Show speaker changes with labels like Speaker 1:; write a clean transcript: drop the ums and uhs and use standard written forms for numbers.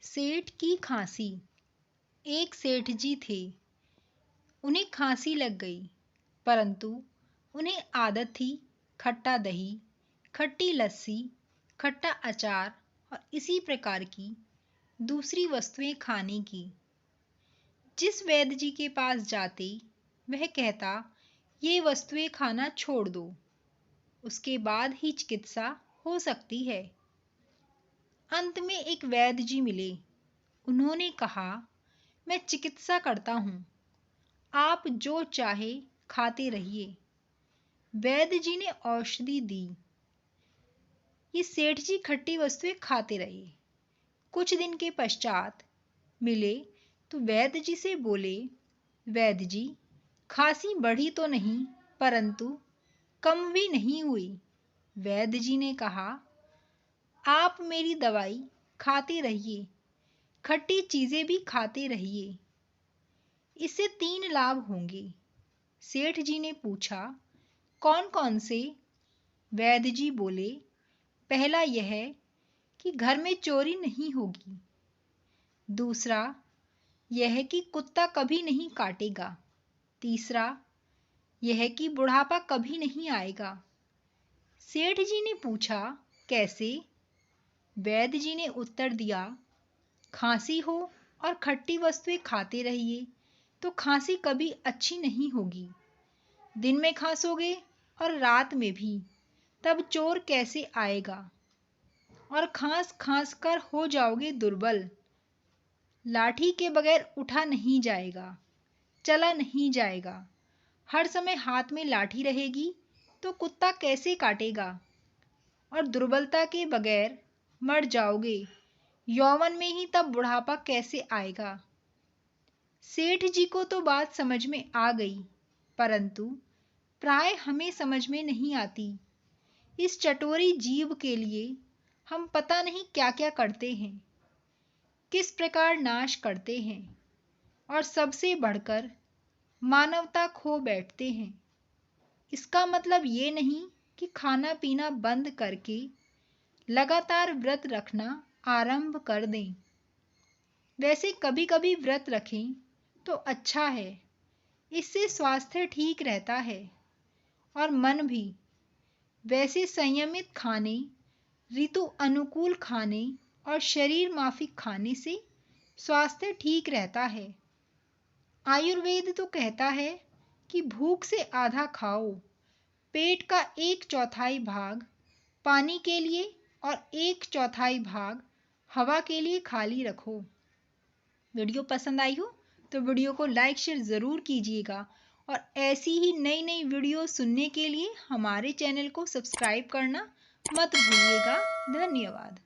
Speaker 1: सेठ की खांसी। एक सेठ जी थे। उन्हें खांसी लग गई, परंतु उन्हें आदत थी खट्टा दही, खट्टी लस्सी, खट्टा अचार और इसी प्रकार की दूसरी वस्तुएं खाने की। जिस वैद्य जी के पास जाते, वह कहता, ये वस्तुएं खाना छोड़ दो, उसके बाद ही चिकित्सा हो सकती है। अंत में एक वैद्य जी मिले। उन्होंने कहा, मैं चिकित्सा करता हूँ, आप जो चाहे खाते रहिए। वैद्य जी ने औषधि दी। ये सेठ जी खट्टी वस्तुएं खाते रहे। कुछ दिन के पश्चात मिले तो वैद्य जी से बोले, वैद्य जी, खांसी बढ़ी तो नहीं, परंतु कम भी नहीं हुई। वैद्य जी ने कहा, आप मेरी दवाई खाते रहिए, खट्टी चीजें भी खाते रहिए, इससे 3 लाभ होंगे। सेठ जी ने पूछा, कौन कौन से? वैद्य जी बोले, पहला यह कि घर में चोरी नहीं होगी। दूसरा यह कि कुत्ता कभी नहीं काटेगा। तीसरा यह कि बुढ़ापा कभी नहीं आएगा। सेठ जी ने पूछा, कैसे? वैद्य जी ने उत्तर दिया, खांसी हो और खट्टी वस्तुएं खाते रहिए तो खांसी कभी अच्छी नहीं होगी। दिन में खांसोगे और रात में भी, तब चोर कैसे आएगा? और खांस खांस कर हो जाओगे दुर्बल। लाठी के बगैर उठा नहीं जाएगा, चला नहीं जाएगा। हर समय हाथ में लाठी रहेगी तो कुत्ता कैसे काटेगा? और दुर्बलता के बगैर मर जाओगे यौवन में ही, तब बुढ़ापा कैसे आएगा? सेठ जी को तो बात समझ में आ गई, परंतु प्राय हमें समझ में नहीं आती। इस चटोरी जीव के लिए हम पता नहीं क्या क्या करते हैं, किस प्रकार नाश करते हैं, और सबसे बढ़कर मानवता खो बैठते हैं। इसका मतलब ये नहीं कि खाना पीना बंद करके लगातार व्रत रखना आरंभ कर दें। वैसे कभी कभी व्रत रखें तो अच्छा है, इससे स्वास्थ्य ठीक रहता है और मन भी। वैसे संयमित खाने, ऋतु अनुकूल खाने और शरीर माफिक खाने से स्वास्थ्य ठीक रहता है। आयुर्वेद तो कहता है कि भूख से आधा खाओ, पेट का 1/4 भाग पानी के लिए और 1/4 भाग हवा के लिए खाली रखो। वीडियो पसंद आई हो तो वीडियो को लाइक शेयर ज़रूर कीजिएगा और ऐसी ही नई नई वीडियो सुनने के लिए हमारे चैनल को सब्सक्राइब करना मत भूलिएगा। धन्यवाद।